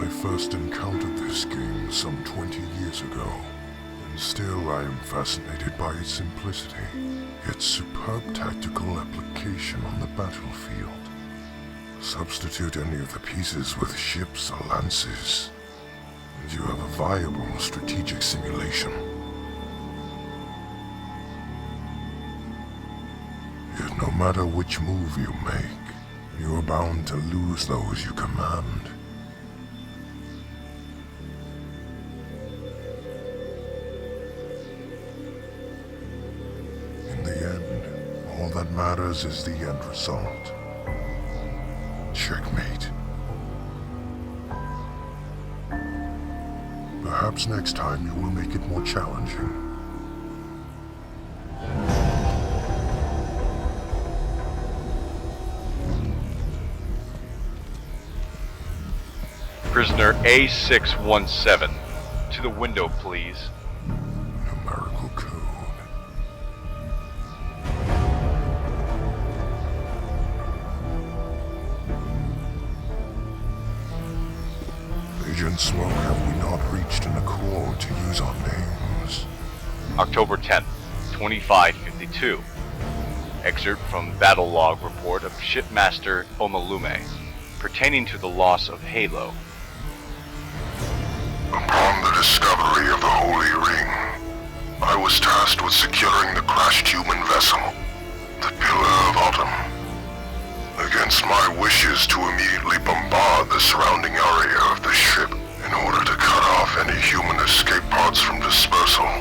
I first encountered this game some 20 years ago, and still I am fascinated by its simplicity, its superb tactical application on the battlefield. Substitute any of the pieces with ships or lances, and you have a viable strategic simulation. Yet no matter which move you make, you are bound to lose those you command. In the end, all that matters is the end result. Checkmate. Perhaps next time you will make it more challenging. Prisoner A617. To the window, please. Numerical code. Agent Smoke, have we not reached an accord to use our names? October 10th, 2552. Excerpt from Battle Log Report of Shipmaster Omalume, pertaining to the loss of Halo. Upon the discovery of the Holy Ring, I was tasked with securing the crashed human vessel, the Pillar of Autumn. Against my wishes to immediately bombard the surrounding area of the ship in order to cut off any human escape pods from dispersal,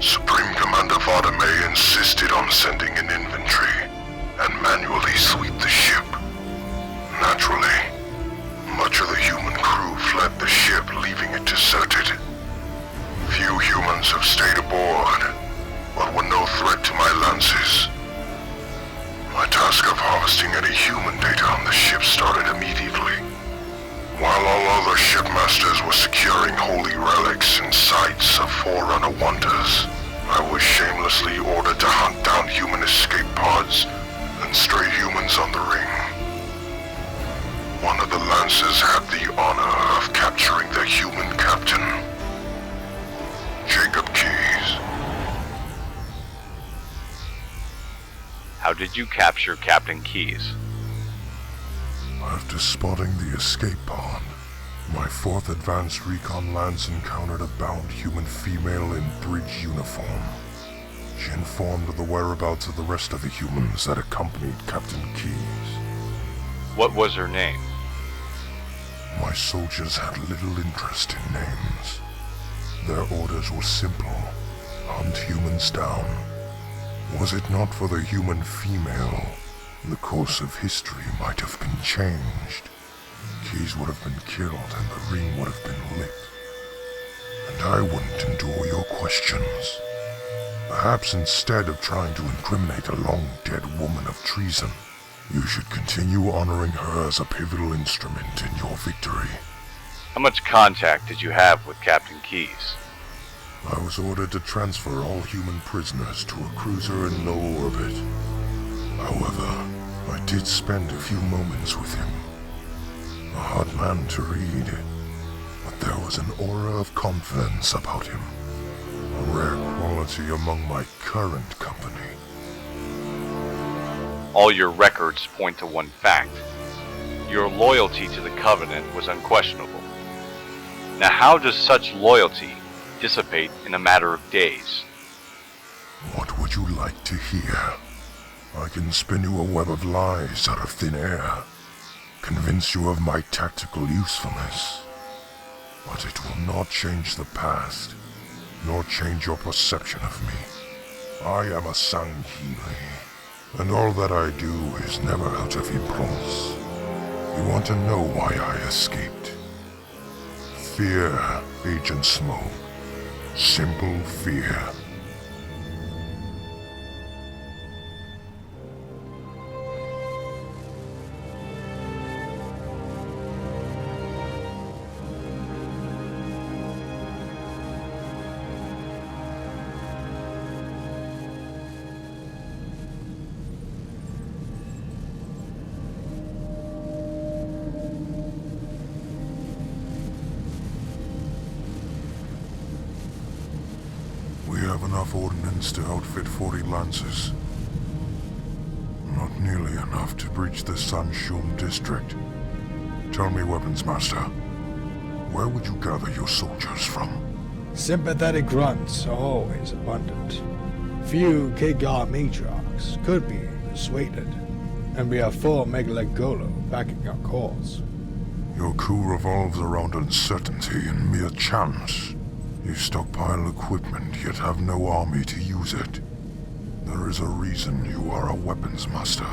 Supreme Commander Vadame insisted on sending an infantry and manually sweep the ship. Naturally, much of the human crew fled the ship, leaving it deserted. Few humans have stayed aboard, but were no threat to my lances. My task of harvesting any human data on the ship started immediately. While all other shipmasters were securing holy relics and sites of Forerunner wonders, I was shamelessly ordered to hunt down human escape pods and stray humans on the ring. One of the Lancers had the honor of capturing the human captain, Jacob Keyes. How did you capture Captain Keyes? After spotting the escape pod, my 4th Advanced Recon Lance encountered a bound human female in bridge uniform. She informed of the whereabouts of the rest of the humans that accompanied Captain Keyes. What was her name? My soldiers had little interest in names. Their orders were simple: hunt humans down. Was it not for the human female, the course of history might have been changed. Keyes would have been killed and the ring would have been lit. And I wouldn't endure your questions. Perhaps instead of trying to incriminate a long-dead woman of treason, you should continue honoring her as a pivotal instrument in your victory. How much contact did you have with Captain Keyes? I was ordered to transfer all human prisoners to a cruiser in low orbit. However, I did spend a few moments with him. A hard man to read, but there was an aura of confidence about him, a rare quality among my current company. All your records point to one fact. Your loyalty to the Covenant was unquestionable. Now how does such loyalty dissipate in a matter of days? What would you like to hear? I can spin you a web of lies out of thin air, convince you of my tactical usefulness. But it will not change the past, nor change your perception of me. I am a sangheili, and all that I do is never out of impulse. You want to know why I escaped? Fear, Agent Smoke. Simple fear. enough ordnance to outfit 40 lancers. Not nearly enough to breach the Sanshum district. Tell me, Weapons Master, where would you gather your soldiers from? Sympathetic grunts are always abundant. Few Kigar matriarchs could be persuaded, and we have 4 Megalagolo backing our cause. Your coup revolves around uncertainty and mere chance. You stockpile equipment, yet have no army to use it. There is a reason you are a weapons master.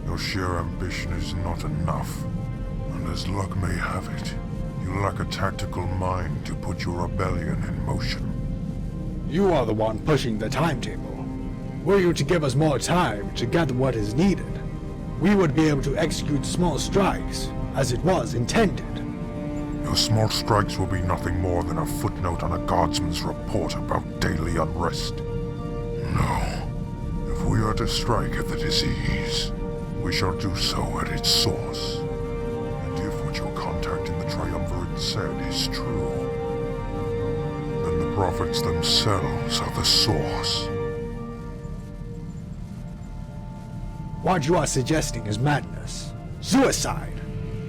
Your sheer ambition is not enough. And as luck may have it, you lack a tactical mind to put your rebellion in motion. You are the one pushing the timetable. Were you to give us more time to gather what is needed, we would be able to execute small strikes as it was intended. Your small strikes will be nothing more than a footnote on a guardsman's report about daily unrest. No. If we are to strike at the disease, we shall do so at its source. And if what your contact in the Triumvirate said is true, then the prophets themselves are the source. What you are suggesting is madness. Suicide.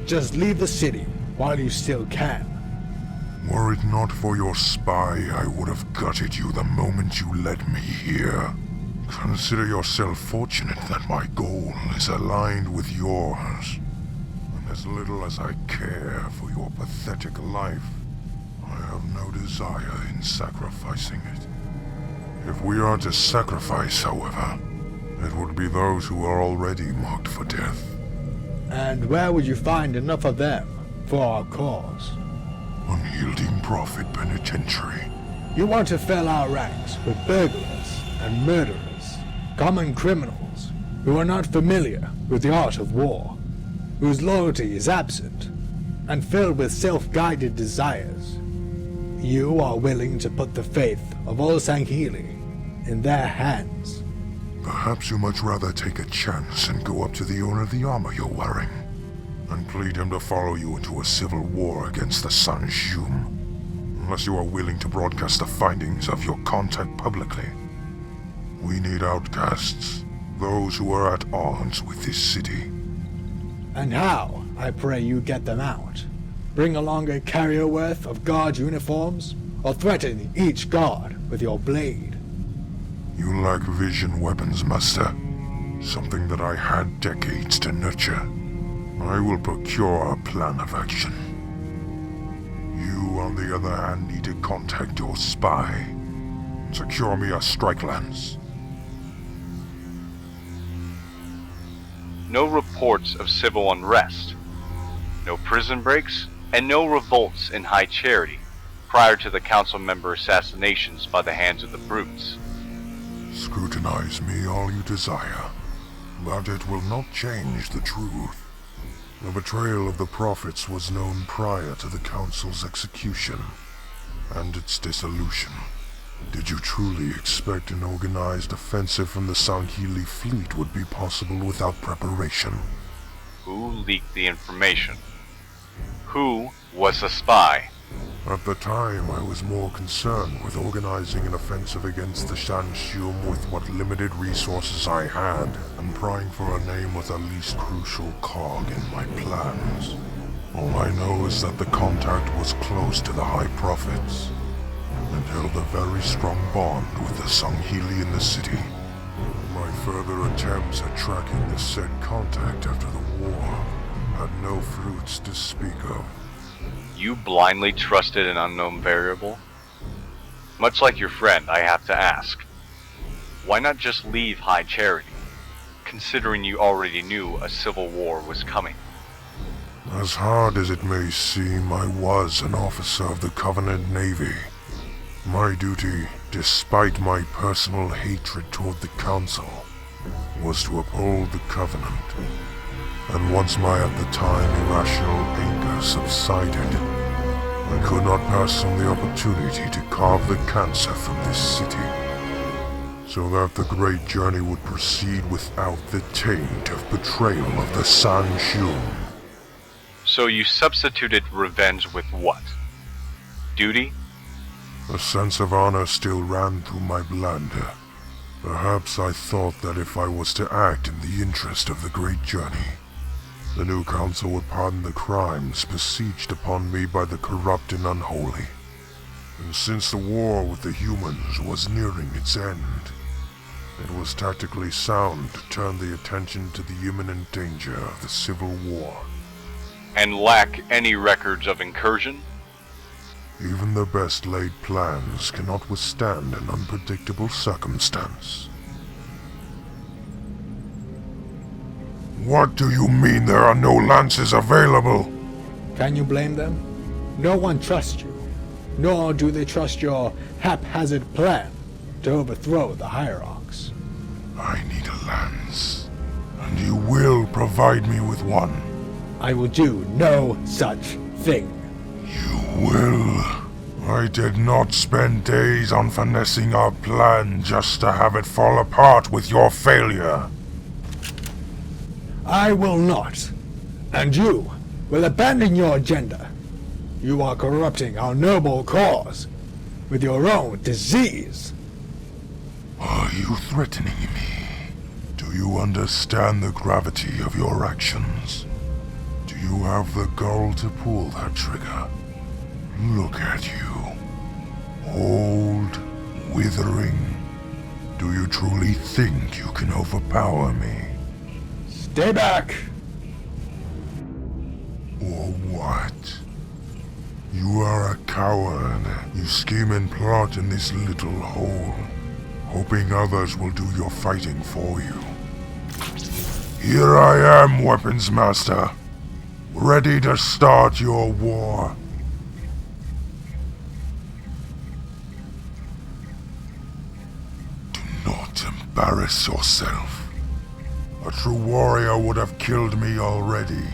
Just leave the city while you still can. Were it not for your spy, I would have gutted you the moment you led me here. Consider yourself fortunate that my goal is aligned with yours. And as little as I care for your pathetic life, I have no desire in sacrificing it. If we are to sacrifice, however, it would be those who are already marked for death. And where would you find enough of them for our cause? Unyielding Prophet Penitentiary. You want to fill our ranks with burglars and murderers, common criminals who are not familiar with the art of war, whose loyalty is absent, and filled with self-guided desires. You are willing to put the fate of all Sangheili in their hands. Perhaps you much rather take a chance and go up to the owner of the armor you're wearing, and plead him to follow you into a civil war against the Sanshum, unless you are willing to broadcast the findings of your contact publicly. We need outcasts, those who are at odds with this city. And how, I pray you get them out? Bring along a carrier worth of guard uniforms, or threaten each guard with your blade? You lack vision, Weapons Master. Something that I had decades to nurture. I will procure a plan of action. You, on the other hand, need to contact your spy. Secure me a strike lance. No reports of civil unrest, no prison breaks, and no revolts in High Charity prior to the council member assassinations by the hands of the brutes. Scrutinize me all you desire, but it will not change the truth. The betrayal of the prophets was known prior to the council's execution and its dissolution. Did you truly expect an organized offensive from the Sangheili fleet would be possible without preparation? Who leaked the information? Who was the spy? At the time, I was more concerned with organizing an offensive against the Sanshum with what limited resources I had, and prying for a name was the least crucial cog in my plans. All I know is that the contact was close to the High Prophets, and held a very strong bond with the Sangheili in the city. My further attempts at tracking the said contact after the war had no fruits to speak of. You blindly trusted an unknown variable? Much like your friend, I have to ask, why not just leave High Charity, considering you already knew a civil war was coming? As hard as it may seem, I was an officer of the Covenant Navy. My duty, despite my personal hatred toward the Council, was to uphold the Covenant. And once my at the time irrational anger subsided, I could not pass on the opportunity to carve the cancer from this city, so that the great journey would proceed without the taint of betrayal of the Sanshum. So you substituted revenge with what? Duty? A sense of honor still ran through my blood. Perhaps I thought that if I was to act in the interest of the great journey, the new council would pardon the crimes besieged upon me by the corrupt and unholy. And since the war with the humans was nearing its end, it was tactically sound to turn the attention to the imminent danger of the civil war. And lack any records of incursion? Even the best laid plans cannot withstand an unpredictable circumstance. What do you mean there are no lances available? Can you blame them? No one trusts you, nor do they trust your haphazard plan to overthrow the Hierarchs. I need a lance, and you will provide me with one. I will do no such thing. You will. I did not spend days on finessing our plan just to have it fall apart with your failure. I will not. And you will abandon your agenda. You are corrupting our noble cause with your own disease. Are you threatening me? Do you understand the gravity of your actions? Do you have the gall to pull that trigger? Look at you. Old, withering. Do you truly think you can overpower me? Stay back! Or what? You are a coward. You scheme and plot in this little hole, hoping others will do your fighting for you. Here I am, Weapons Master, ready to start your war. Do not embarrass yourself. A true warrior would have killed me already,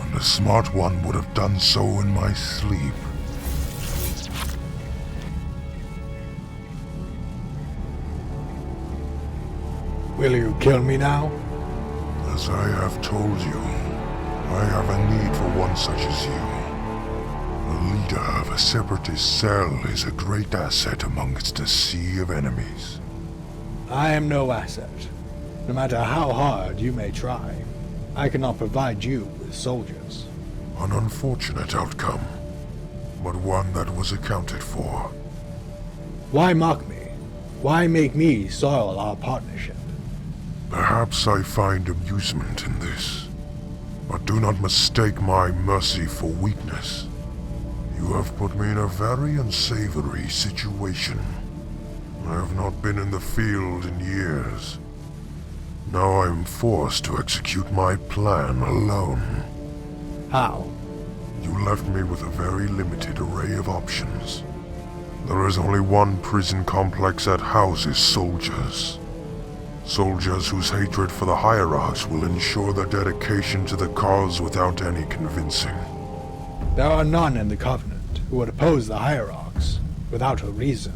and a smart one would have done so in my sleep. Will you kill me now? As I have told you, I have a need for one such as you. A leader of a separatist cell is a great asset amongst a sea of enemies. I am no asset. No matter how hard you may try, I cannot provide you with soldiers. An unfortunate outcome, but one that was accounted for. Why mock me? Why make me soil our partnership? Perhaps I find amusement in this, but do not mistake my mercy for weakness. You have put me in a very unsavory situation. I have not been in the field in years. Now I am forced to execute my plan alone. How? You left me with a very limited array of options. There is only one prison complex that houses soldiers. Soldiers whose hatred for the Hierarchs will ensure their dedication to the cause without any convincing. There are none in the Covenant who would oppose the Hierarchs without a reason.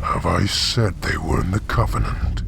Have I said they were in the Covenant?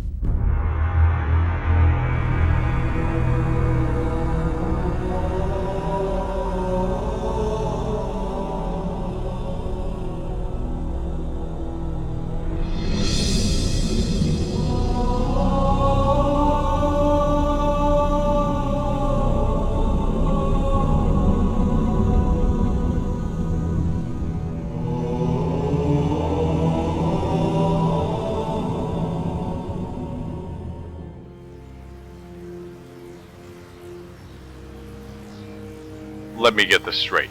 Let me get this straight.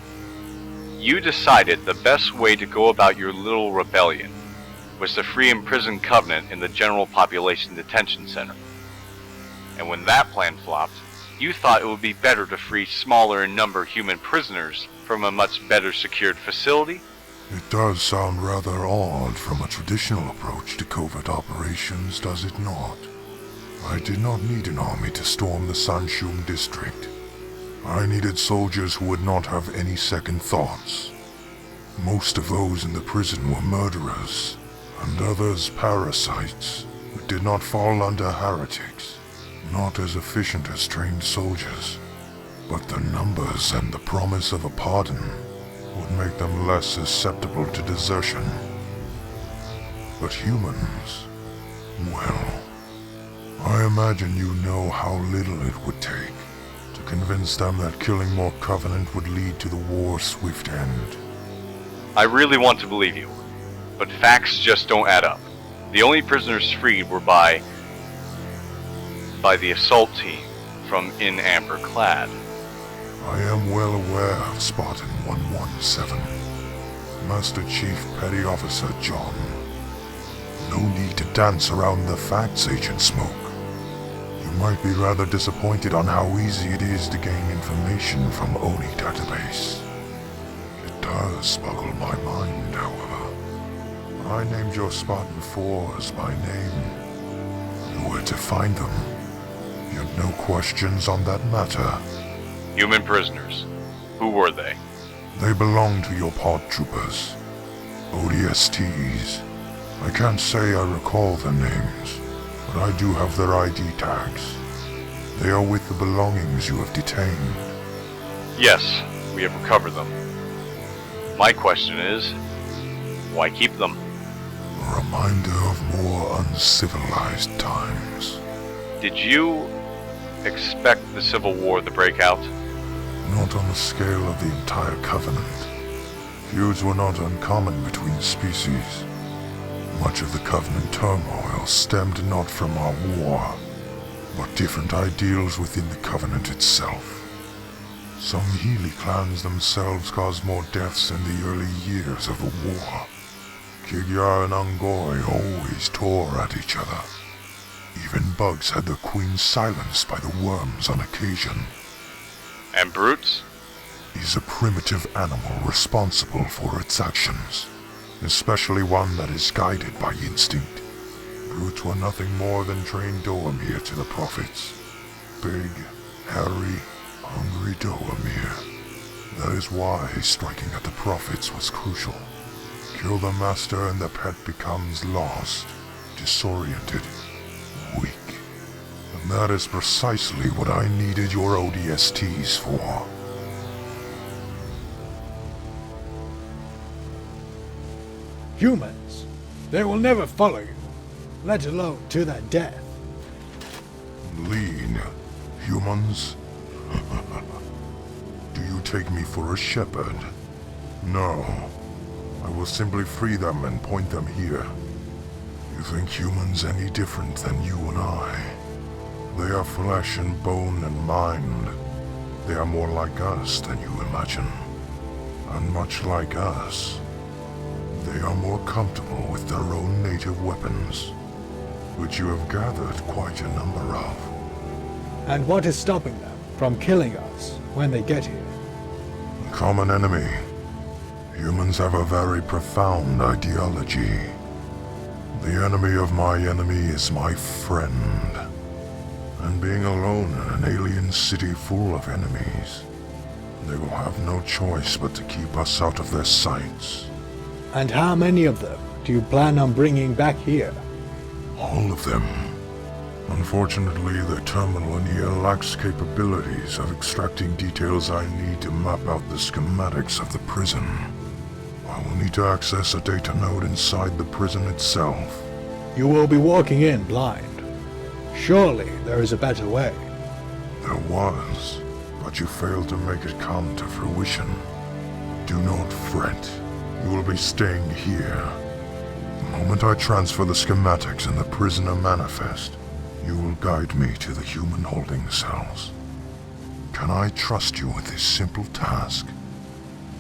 You decided the best way to go about your little rebellion was to free imprisoned Covenant in the General Population Detention Center. And when that plan flopped, you thought it would be better to free smaller in number human prisoners from a much better secured facility? It does sound rather odd from a traditional approach to covert operations, does it not? I did not need an army to storm the Sanshum district. I needed soldiers who would not have any second thoughts. Most of those in the prison were murderers, and others parasites who did not fall under heretics, not as efficient as trained soldiers. but the numbers and the promise of a pardon would make them less susceptible to desertion. But humans, well, I imagine you know how little it would take to convince them that killing more Covenant would lead to the war's swift end. I really want to believe you, but facts just don't add up. The only prisoners freed were by the assault team from in Amber Clad. I am well aware of Spartan 117. Master Chief Petty Officer John. No need to dance around the facts, Agent Smoke. You might be rather disappointed on how easy it is to gain information from ONI database. It does boggle my mind, however. I named your Spartan 4s by name. You were to find them. You had no questions on that matter. Human prisoners. Who were they? They belong to your pod troopers. ODSTs. I can't say I recall their names, but I do have their ID tags. They are with the belongings you have detained. Yes, we have recovered them. My question is, why keep them? A reminder of more uncivilized times. Did you expect the Civil War to break out? Not on the scale of the entire Covenant. Feuds were not uncommon between species. Much of the Covenant turmoil stemmed not from our war, but different ideals within the Covenant itself. Sangheili clans themselves caused more deaths in the early years of the war. Kigyar and Angoi always tore at each other. Even bugs had their queen silenced by the worms on occasion. And brutes? Is a primitive animal responsible for its actions, especially one that is guided by instinct. Brutes were nothing more than trained Doamir to the prophets. Big, hairy, hungry Doamir. That is why striking at the prophets was crucial. Kill the master and the pet becomes lost, disoriented, weak. And that is precisely what I needed your ODSTs for. Humans, they will never follow you, let alone to their death. Lean humans? Do you take me for a shepherd? No. I will simply free them and point them here. You think humans any different than you and I? They are flesh and bone and mind. They are more like us than you imagine. And much like us, they are more comfortable with their own native weapons, which you have gathered quite a number of. And what is stopping them from killing us when they get here? A common enemy. Humans have a very profound ideology. The enemy of my enemy is my friend. And being alone in an alien city full of enemies, they will have no choice but to keep us out of their sights. And how many of them do you plan on bringing back here? All of them. Unfortunately, the terminal in here lacks capabilities of extracting details I need to map out the schematics of the prison. I will need to access a data node inside the prison itself. You will be walking in blind. Surely there is a better way. There was, but you failed to make it come to fruition. Do not fret. You will be staying here. The moment I transfer the schematics in the prisoner manifest, you will guide me to the human holding cells. Can I trust you with this simple task?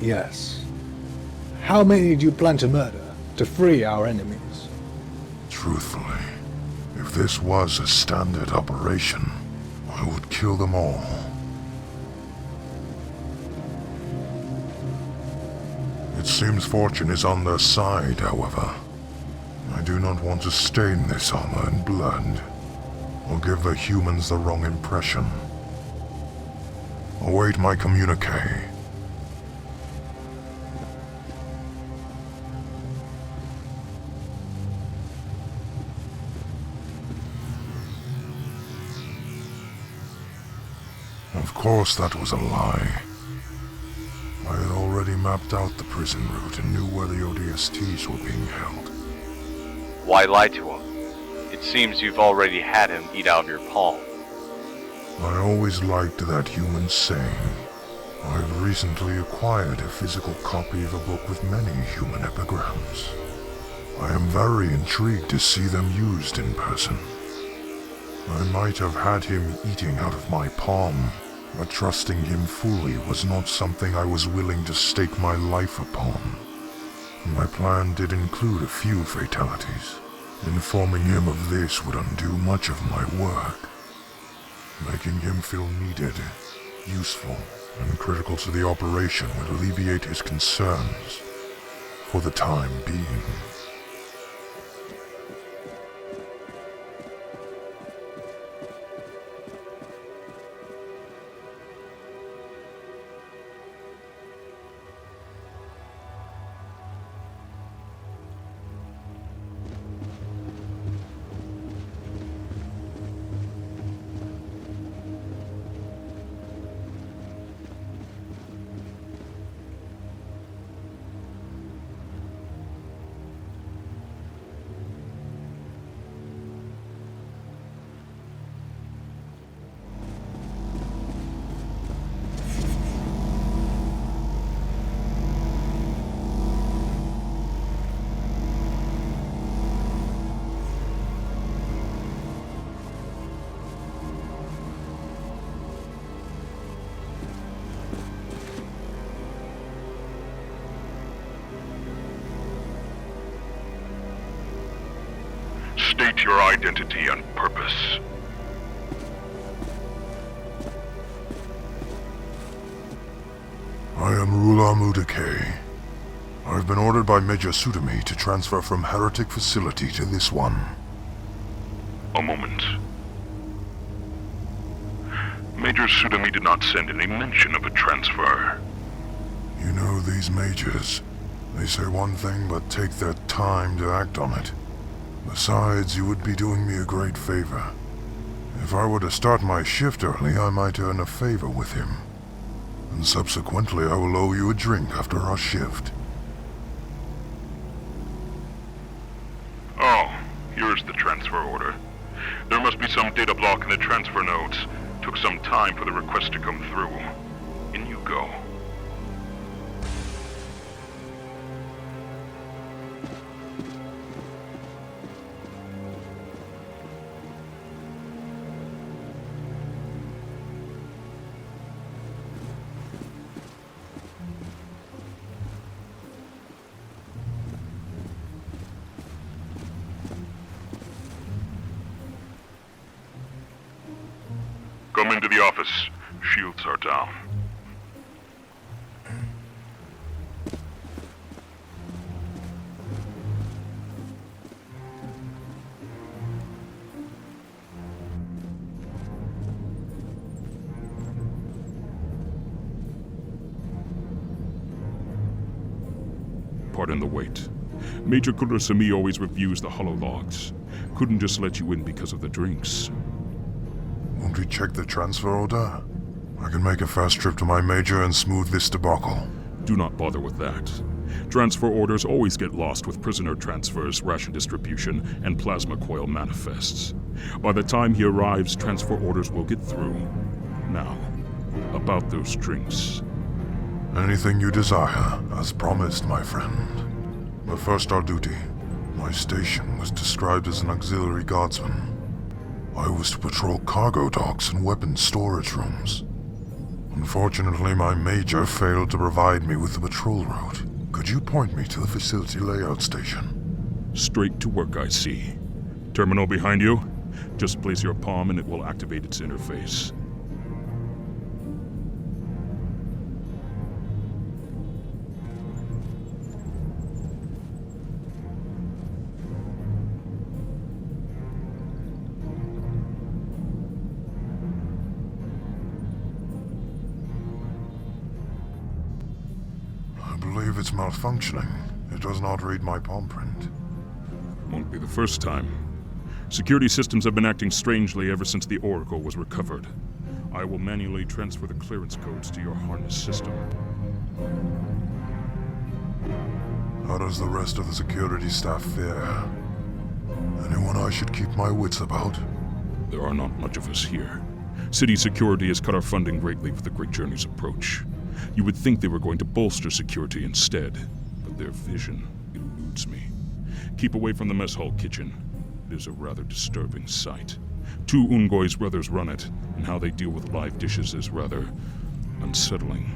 Yes. How many do you plan to murder to free our enemies? Truthfully, if this was a standard operation, I would kill them all. It seems fortune is on their side, however. I do not want to stain this armor in blood, or give the humans the wrong impression. Await my communique. Of course that was a lie. I had already mapped out the prison route and knew where the ODSTs were being held. Why lie to him? It seems you've already had him eat out of your palm. I always liked that human saying. I've recently acquired a physical copy of a book with many human epigrams. I am very intrigued to see them used in person. I might have had him eating out of my palm, but trusting him fully was not something I was willing to stake my life upon. My plan did include a few fatalities. Informing him of this would undo much of my work. Making him feel needed, useful, and critical to the operation would alleviate his concerns for the time being. State your identity and purpose. I am Rula Mudake. I've been ordered by Major Sudami to transfer from Heretic Facility to this one. A moment. Major Sudami did not send any mention of a transfer. You know these majors. They say one thing but take their time to act on it. Besides, you would be doing me a great favor. If I were to start my shift early, I might earn a favor with him. And subsequently, I will owe you a drink after our shift. Oh, here's the transfer order. There must be some data block in the transfer nodes. Took some time for the request to come through. In you go. Come into the office. Shields are down. Pardon the wait. Major Kurosami always reviews the holologs. Couldn't just let you in because of the drinks. Won't we check the transfer order? I can make a fast trip to my major and smooth this debacle. Do not bother with that. Transfer orders always get lost with prisoner transfers, ration distribution, and plasma coil manifests. By the time he arrives, transfer orders will get through. Now, about those drinks. Anything you desire, as promised, my friend. But first our duty. My station was described as an auxiliary guardsman. I was to patrol cargo docks and weapons storage rooms. Unfortunately, my major failed to provide me with the patrol route. Could you point me to the facility layout station? Straight to work, I see. Terminal behind you? Just place your palm and it will activate its interface. I believe it's malfunctioning. It does not read my palm print. Won't be the first time. Security systems have been acting strangely ever since the Oracle was recovered. I will manually transfer the clearance codes to your harness system. How does the rest of the security staff fare? Anyone I should keep my wits about? There are not much of us here. City security has cut our funding greatly with the Great Journey's approach. You would think they were going to bolster security instead, but their vision eludes me. Keep away from the mess hall kitchen. It is a rather disturbing sight. 2 Ungoy's brothers run it, and how they deal with live dishes is rather unsettling.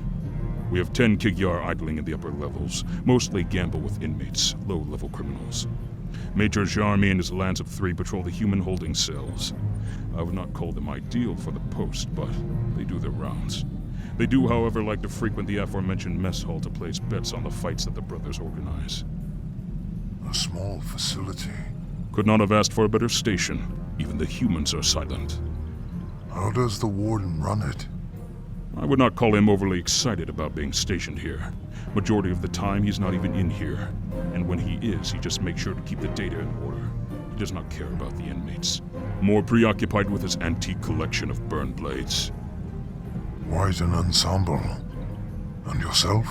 We have 10 Kigyar idling in the upper levels, mostly gamble with inmates, low-level criminals. Major Jarmi and his lands of 3 patrol the human holding cells. I would not call them ideal for the post, but they do their rounds. They do, however, like to frequent the aforementioned mess hall to place bets on the fights that the brothers organize. A small facility. Could not have asked for a better station. Even the humans are silent. How does the warden run it? I would not call him overly excited about being stationed here. Majority of the time, he's not even in here. And when he is, he just makes sure to keep the data in order. He does not care about the inmates. More preoccupied with his antique collection of burn blades. Quite an ensemble. And yourself?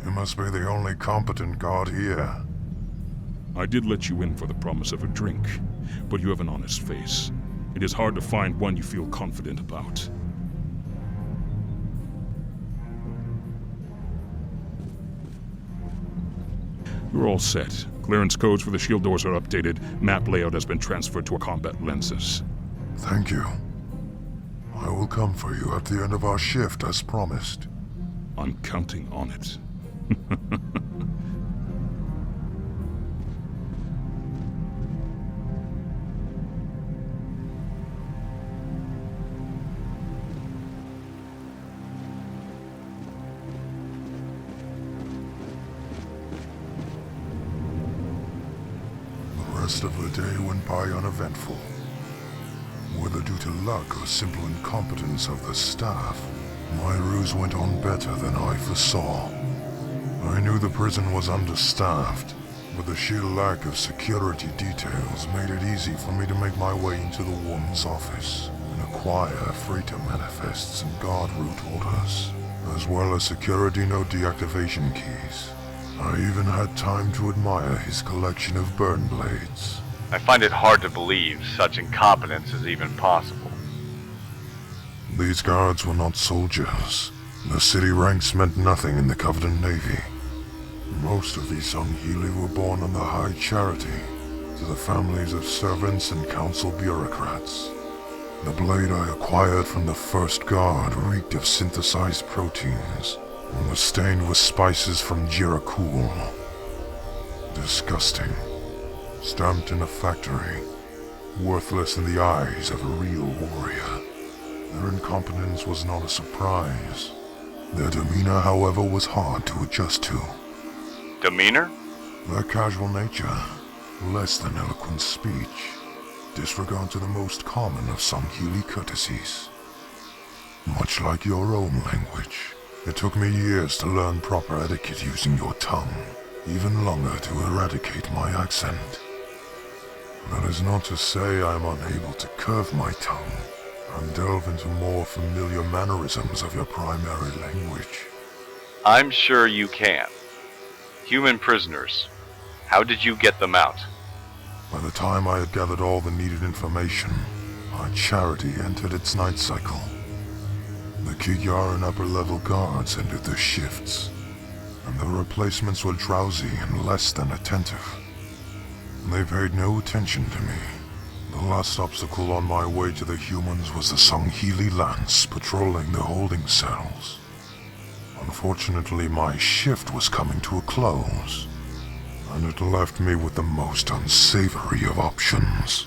You must be the only competent guard here. I did let you in for the promise of a drink, but you have an honest face. It is hard to find one you feel confident about. You're all set. Clearance codes for the shield doors are updated. Map layout has been transferred to our combat lenses. Thank you. I will come for you at the end of our shift, as promised. I'm counting on it. The rest of the day went by uneventful. Whether due to luck or simple incompetence of the staff, my ruse went on better than I foresaw. I knew the prison was understaffed, but the sheer lack of security details made it easy for me to make my way into the warden's office and acquire freighter manifests and guard route orders, as well as security node deactivation keys. I even had time to admire his collection of burn blades. I find it hard to believe such incompetence is even possible. These guards were not soldiers. The city ranks meant nothing in the Covenant Navy. Most of these sangheili were born on the high charity to the families of servants and council bureaucrats. The blade I acquired from the first guard reeked of synthesized proteins and was stained with spices from Jirakul. Disgusting. Stamped in a factory. Worthless in the eyes of a real warrior. Their incompetence was not a surprise. Their demeanor, however, was hard to adjust to. Demeanor? Their casual nature, less than eloquent speech, disregard to the most common of sangheili courtesies. Much like your own language, it took me years to learn proper etiquette using your tongue, even longer to eradicate my accent. That is not to say I am unable to curve my tongue and delve into more familiar mannerisms of your primary language. I'm sure you can. Human prisoners. How did you get them out? By the time I had gathered all the needed information, our charity entered its night cycle. The Kigyar and upper-level guards ended their shifts, and the replacements were drowsy and less than attentive. They paid no attention to me. The last obstacle on my way to the humans was the Sangheili Lance patrolling the holding cells. Unfortunately, my shift was coming to a close, and it left me with the most unsavory of options.